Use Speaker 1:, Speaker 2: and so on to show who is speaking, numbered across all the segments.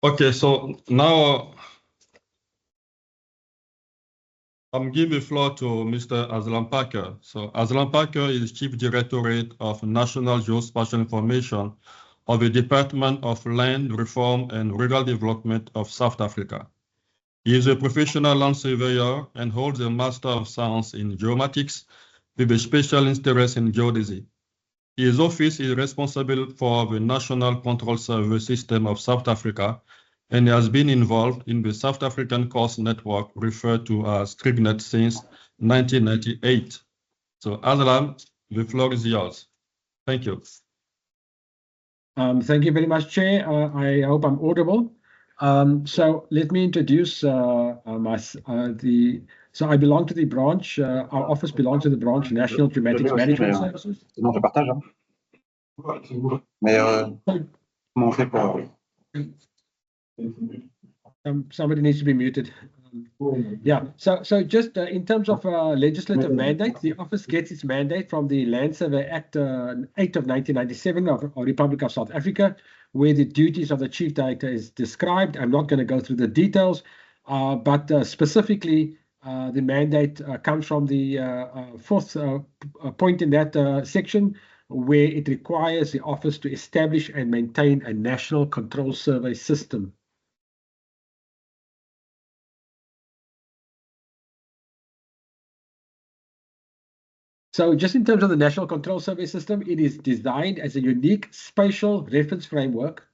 Speaker 1: Okay, so now I'm giving the floor to Mr. Aslam Parker. So Aslam Parker is Chief Directorate of National Geospatial Information of the Department of Land Reform and Rural Development of South Africa. He is a professional land surveyor and holds a Master of Science in Geomatics with a special interest in geodesy. His office is responsible for the National Control Survey System of South Africa and has been involved in the South African CORS network referred to as TrigNet since 1998. So Aslam, the floor is yours. Thank you.
Speaker 2: Thank you very much, Chair. I hope I'm audible. So let me introduce so I belong to the branch, our office belongs to the branch National Geomatics Management Services.
Speaker 3: Sinon, je partage. Mais comment on fait pour...
Speaker 2: Somebody needs to be muted. Yeah, so just in terms of legislative mandate, the office gets its mandate from the Land Survey Act 8 of 1997 of Republic of South Africa, where the duties of the Chief Director is described. I'm not going to go through the details, but specifically the mandate comes from the fourth point in that section, where it requires the office to establish and maintain a national control survey system. So just in terms of the National Control Survey System, it is designed as a unique spatial reference framework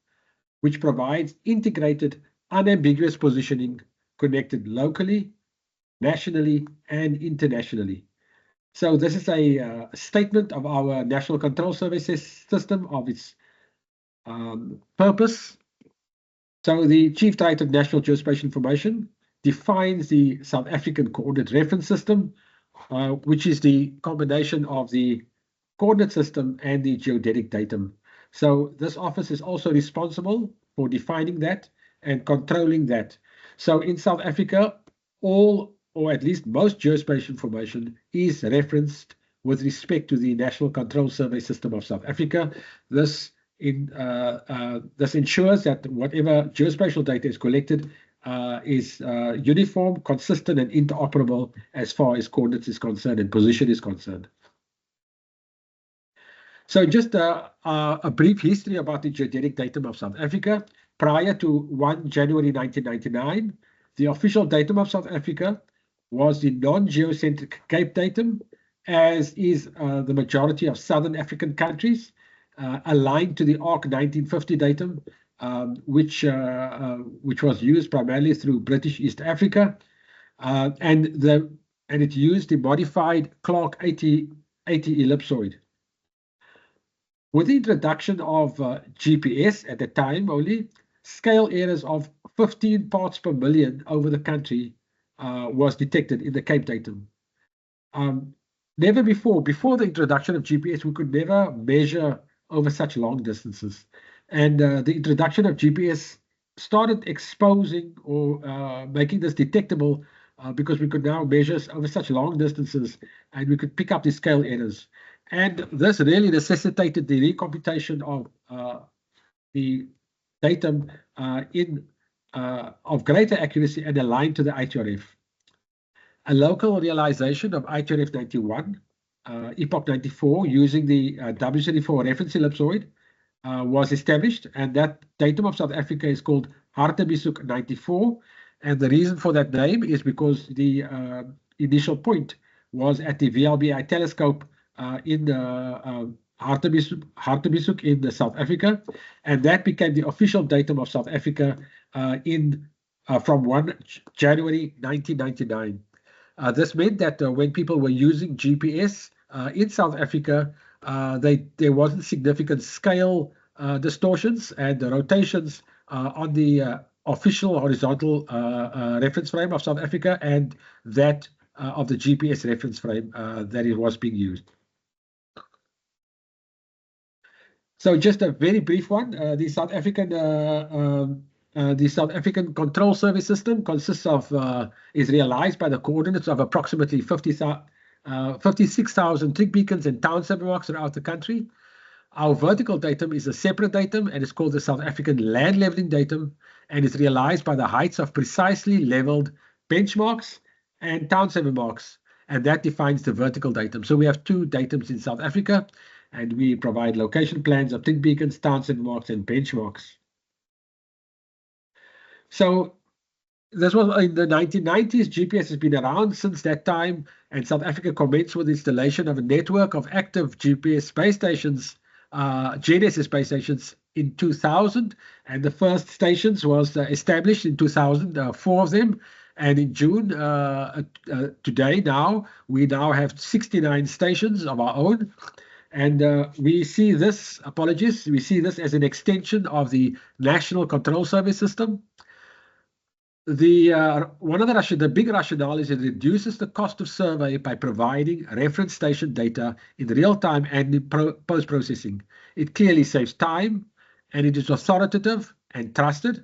Speaker 2: which provides integrated, unambiguous positioning connected locally, nationally, and internationally. So this is a statement of our National Control Survey System, of its purpose. So the Chief Director of National Geospatial Information defines the South African Coordinate Reference System, which is the combination of the coordinate system and the geodetic datum. So this office is also responsible for defining that and controlling that. So in South Africa, all or at least most geospatial information is referenced with respect to the National Control Survey System of South Africa. This ensures that whatever geospatial data is collected is uniform, consistent, and interoperable as far as coordinates is concerned and position is concerned. So just a brief history about the geodetic datum of South Africa. Prior to 1 January 1999, the official datum of South Africa was the non-geocentric Cape datum, as is the majority of Southern African countries, aligned to the ARC 1950 datum, which was used primarily through British East Africa, and it used the modified Clark 80 ellipsoid. With the introduction of GPS at the time, only scale errors of 15 parts per million over the country was detected in the Cape datum. Never before the introduction of GPS, we could never measure over such long distances. And the introduction of GPS started exposing or making this detectable because we could now measure over such long distances and we could pick up the scale errors. And this really necessitated the recomputation of the datum of greater accuracy and aligned to the ITRF. A local realization of ITRF 91, Epoch 94, using the W34 reference ellipsoid was established, and that datum of South Africa is called Hartbeespoort 94. And the reason for that name is because the initial point was at the VLBI telescope in Hartbeespoort in South Africa, and that became the official datum of South Africa from 1 January 1999. This meant that when people were using GPS in South Africa, there wasn't significant scale distortions, and the rotations on the official horizontal reference frame of South Africa and that of the GPS reference frame that it was being used. So just a very brief one. The South African Control Survey System consists of is realized by the coordinates of approximately 56,000 trig beacons and town survey marks throughout the country. Our vertical datum is a separate datum and it's called the South African land leveling datum, and it's realized by the heights of precisely leveled benchmarks and town center marks, and that defines the vertical datum. So we have two datums in South Africa, and we provide location plans of trig beacons, town center marks, and benchmarks. So this was in the 1990s. GPS has been around since that time, and South Africa commenced with the installation of a network of active GPS base stations, GNSS base stations in 2000, and the first stations was established in 2000, 4 of them. And in June, today now, we now have 69 stations of our own. And we see this, we see this as an extension of the National Control Service System. One of the big rationale is it reduces the cost of survey by providing reference station data in real time and in post-processing. It clearly saves time, and it is authoritative and trusted.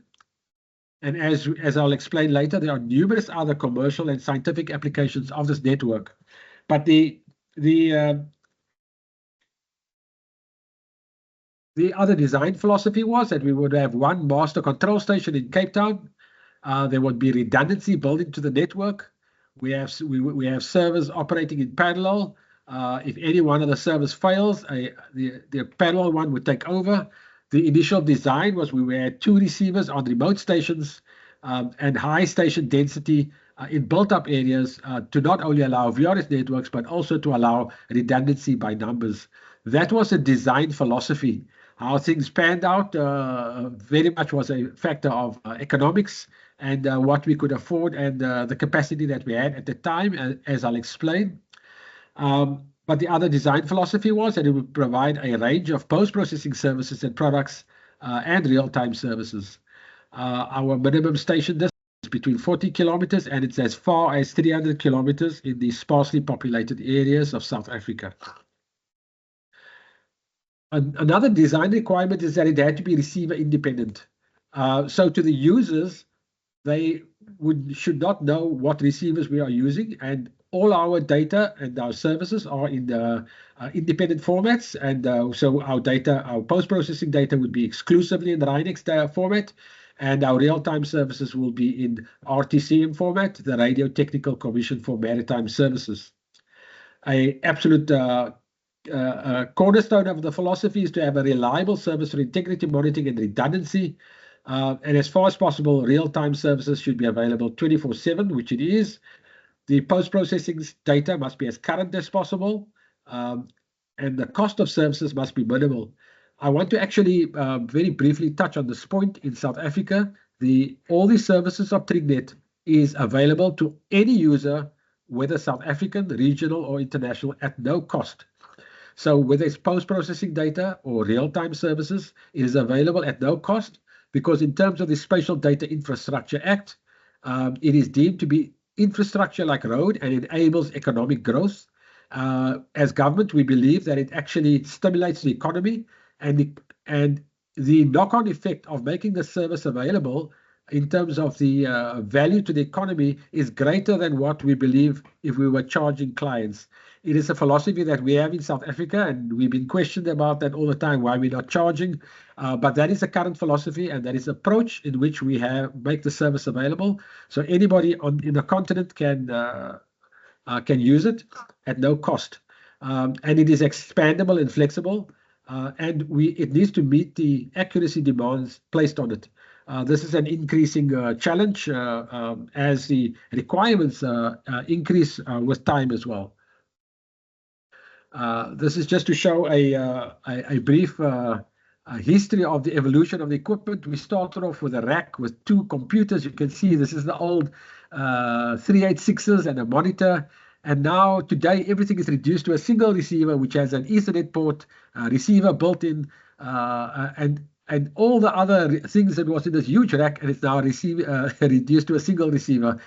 Speaker 2: And as I'll explain later, there are numerous other commercial and scientific applications of this network. But the other design philosophy was that we would have one master control station in Cape Town. There would be redundancy built into the network. We have servers operating in parallel. If any one of the servers fails, the parallel one would take over. The initial design was we had 2 receivers on remote stations and high station density in built-up areas to not only allow VRS networks, but also to allow redundancy by numbers. That was a design philosophy. How things panned out very much was a factor of economics and what we could afford and the capacity that we had at the time, as I'll explain. But the other design philosophy was that it would provide a range of post-processing services and products and real-time services. Our minimum station distance is between 40 kilometers, and it's as far as 300 kilometers in the sparsely populated areas of South Africa. Another design requirement is that it had to be receiver independent. So to the users, they should not know what receivers we are using, and all our data and our services are in the independent formats, and so our post-processing data would be exclusively in the RINEX format, and our real-time services will be in RTCM format, the Radio Technical Commission for Maritime Services. An absolute cornerstone of the philosophy is to have a reliable service for integrity monitoring and redundancy. And as far as possible, real-time services should be available 24/7, which it is. The post-processing data must be as current as possible, and the cost of services must be minimal. I want to actually very briefly touch on this point. In South Africa, all the services of TrigNet is available to any user, whether South African, regional, or international, at no cost. So whether it's post-processing data or real-time services, it is available at no cost, because in terms of the Spatial Data Infrastructure Act, it is deemed to be infrastructure like road and enables economic growth. As government, we believe that it actually stimulates the economy, and the knock-on effect of making the service available in terms of the value to the economy is greater than what we believe if we were charging clients. It is a philosophy that we have in South Africa, and we've been questioned about that all the time, why we're not charging. But that is the current philosophy, and that is the approach in which we make the service available. So anybody in the continent can use it at no cost. And it is expandable and flexible, and it needs to meet the accuracy demands placed on it. This is an increasing challenge as the requirements increase with time as well. This is just to show a brief history of the evolution of the equipment. We started off with a rack with 2 computers. You can see this is the old 386s and a monitor. And now today everything is reduced to a single receiver, which has an Ethernet port, receiver built in, and all the other things that was in this huge rack, and it's now reduced to a single receiver.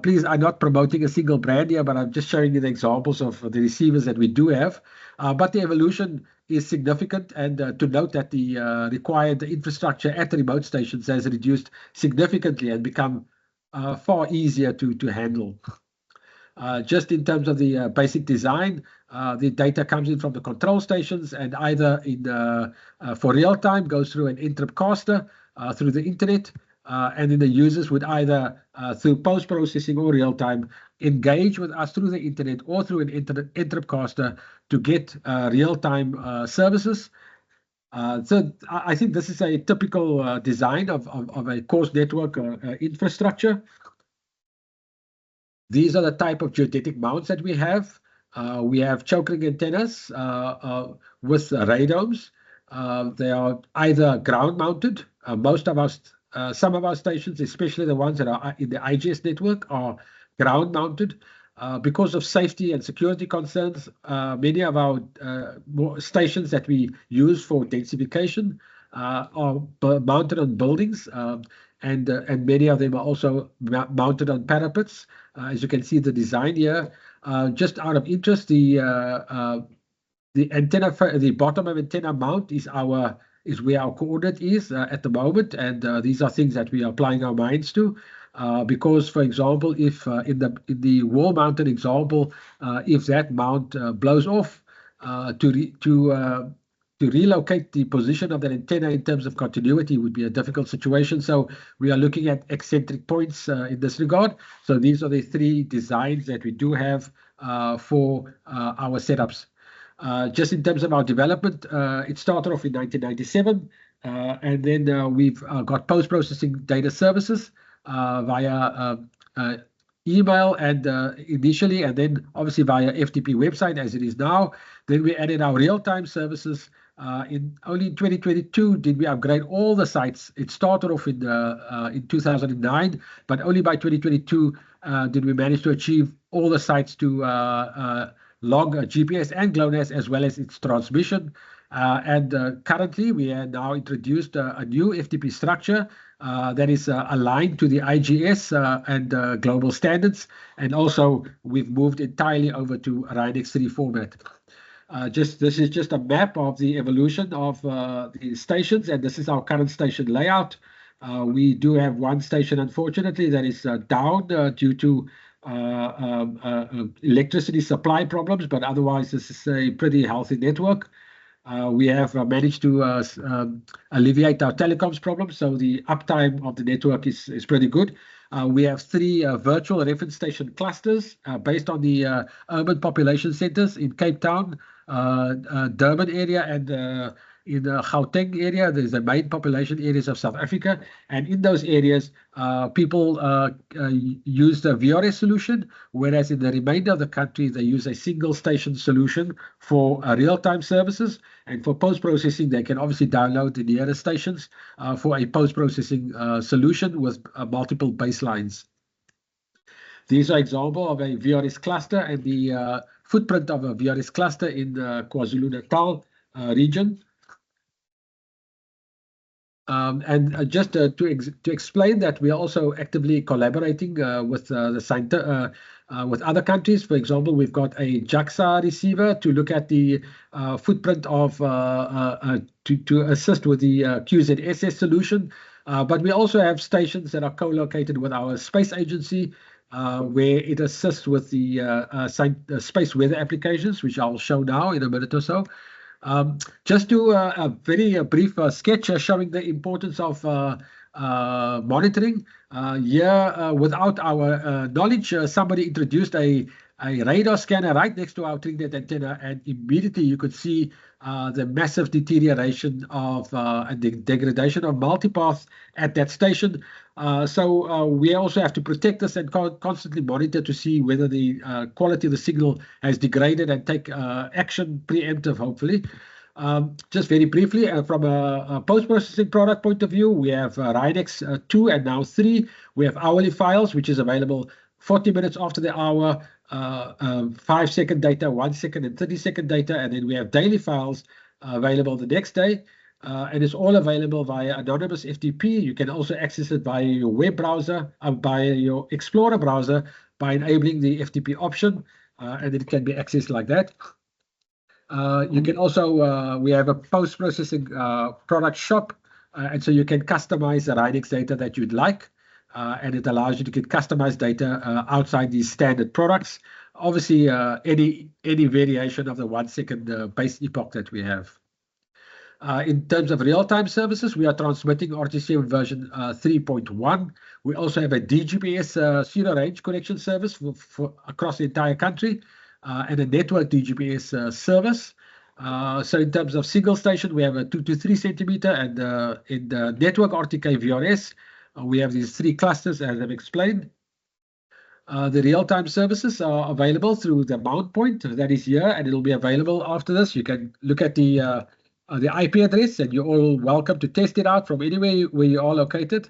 Speaker 2: Please, I'm not promoting a single brand here, but I'm just showing you the examples of the receivers that we do have. But the evolution is significant, and to note that the required infrastructure at the remote stations has reduced significantly and become far easier to handle. Just in terms of the basic design, the data comes in from the control stations and either for real time goes through an interrupt caster through the internet, and then the users would either through post-processing or real time engage with us through the internet or through an interrupt caster to get real-time services. So I think this is a typical design of a CORS network infrastructure. These are the type of geodetic mounts that we have. We have choke ring antennas with radomes. They are either ground mounted. Some of our stations, especially the ones that are in the IGS network, are ground mounted. Because of safety and security concerns, many of our stations that we use for densification are mounted on buildings, and many of them are also mounted on parapets. As you can see the design here. Just out of interest, the antenna, the bottom of antenna mount is where our coordinate is at the moment, and these are things that we are applying our minds to. Because, for example, if in the wall-mounted example, if that mount blows off, to relocate the position of that antenna in terms of continuity would be a difficult situation. So we are looking at eccentric points in this regard. So these are the three designs that we do have for our setups. Just in terms of our development, it started off in 1997, and then we've got post-processing data services via email and initially, and then obviously via FTP website as it is now. Then we added our real-time services. Only in 2022 did we upgrade all the sites. It started off in 2009, but only by 2022 did we manage to achieve all the sites to log GPS and GLONASS as well as its transmission. And currently we have now introduced a new FTP structure that is aligned to the IGS and global standards. And also we've moved entirely over to RINEX 3 format. This is just a map of the evolution of the stations, and this is our current station layout. We do have one station, unfortunately, that is down due to electricity supply problems, but otherwise this is a pretty healthy network. We have managed to alleviate our telecoms problems, so the uptime of the network is pretty good. We have 3 virtual reference station clusters based on the urban population centers in Cape Town, Durban area, and in the Gauteng area. There's the main population areas of South Africa, and in those areas people use the VRS solution, whereas in the remainder of the country they use a single station solution for real-time services, and for post-processing they can obviously download the nearest stations for a post-processing solution with multiple baselines. These are examples of a VRS cluster and the footprint of a VRS cluster in the KwaZulu-Natal region. And just to explain that we are also actively collaborating with with other countries. For example, we've got a JAXA receiver to look at the footprint of to assist with the QZSS solution. But we also have stations that are co-located with our space agency, where it assists with the space weather applications, which I'll show now in a minute or so. Just to a very brief sketch showing the importance of monitoring. Here, without our knowledge, somebody introduced a radar scanner right next to our TrigNet antenna, and immediately you could see the massive deterioration of and the degradation of multipath at that station. So we also have to protect this and constantly monitor to see whether the quality of the signal has degraded and take action preemptive, hopefully. Just very briefly, from a post-processing product point of view, we have RINEX 2 and now 3. We have hourly files, which is available 40 minutes after the hour, 5-second data, 1 second, and 30-second data. And then we have daily files available the next day. And it's all available via anonymous FTP. You can also access it via your web browser, via your Explorer browser, by enabling the FTP option, and it can be accessed like that. You can also, we have a post-processing product shop, and so you can customize the RINEX data that you'd like. and it allows you to get customized data outside these standard products. Obviously, any variation of the 1 second base epoch that we have. In terms of real-time services, we are transmitting RT7 version 3.1. We also have a DGPS pseudo-range connection service for across the entire country, and a network DGPS service. So in terms of single station, we have a 2 to 3 centimeter, and in the network RTK VRS, we have these 3 clusters, as I've explained. The real-time services are available through the mount point that is here, and it'll be available after this. You can look at the IP address, and you're all welcome to test it out from anywhere where you are located.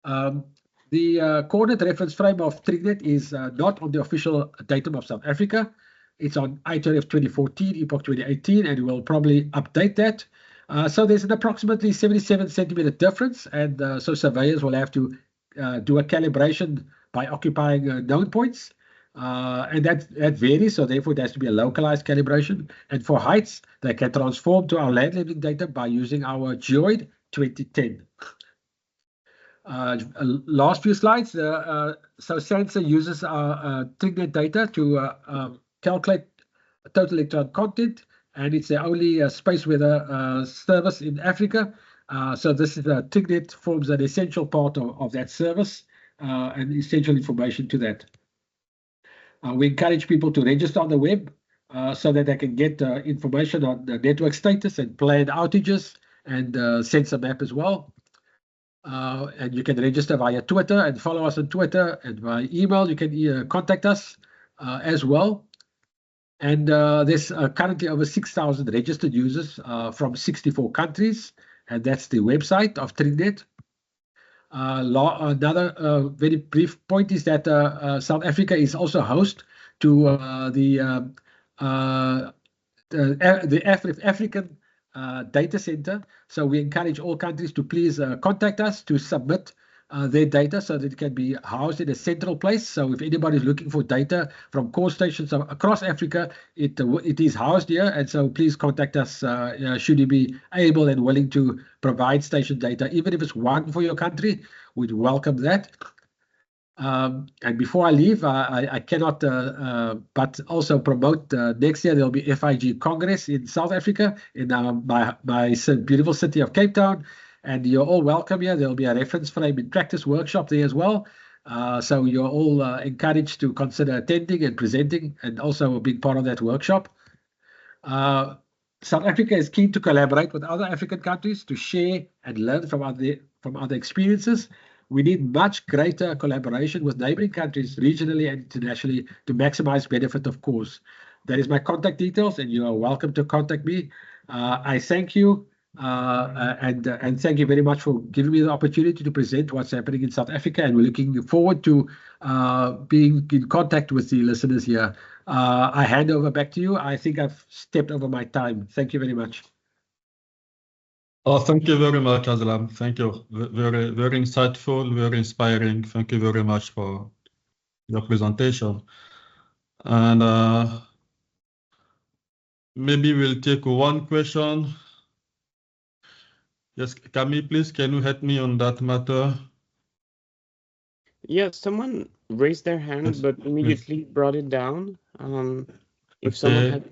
Speaker 2: The coordinate reference frame of TrigNet is not on the official datum of South Africa. It's on ITRF 2014, epoch 2018, and we'll probably update that. So there's an approximately 77 centimeter difference, and so surveyors will have to do a calibration by occupying node points. And that varies, so therefore there has to be a localized calibration. And for heights, they can transform to our land leveling data by using our Geoid 2010. Last few slides. So SANSA uses our TrigNet data to calculate total electron content, and it's the only space weather service in Africa. So this is TrigNet forms an essential part of that service and essential information to that. We encourage people to register on the web so that they can get information on the network status and planned outages, and sensor map as well. And you can register via Twitter and follow us on Twitter, and via email you can contact us as well. And there's currently over 6,000 registered users from 64 countries, and that's the website of TrigNet. Another very brief point is that South Africa is also host to the African data center. So we encourage all countries to please contact us to submit their data so that it can be housed in a central place. So if anybody is looking for data from core stations across Africa, it is housed here. And so please contact us should you be able and willing to provide station data, even if it's one for your country. We'd welcome that. And before I leave, I cannot but also promote next year there'll be FIG Congress in South Africa in my beautiful city of Cape Town. And you're all welcome here. There'll be a reference frame and practice workshop there as well. So you're all encouraged to consider attending and presenting, and also a big part of that workshop. South Africa is keen to collaborate with other African countries to share and learn from other experiences. We need much greater collaboration with neighboring countries regionally and internationally to maximize benefit of CORS. That is my contact details, and you are welcome to contact me. I thank you. And thank you very much for giving me the opportunity to present what's happening in South Africa, and we're looking forward to being in contact with the listeners here. I hand over back to you. I think I've stepped over my time. Thank you very much.
Speaker 1: Oh, thank you very much, Aslam. Thank you. Very, very insightful, very inspiring. Thank you very much for your presentation. And maybe we'll take one question. Yes, Camille, please, can you help me on that matter?
Speaker 4: Yes, someone raised their hand,
Speaker 1: Yes,
Speaker 4: but immediately brought it down. If someone had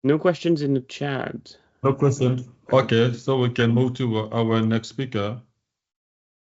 Speaker 4: no questions in the chat.
Speaker 1: No question. Okay, so we can move to our next speaker.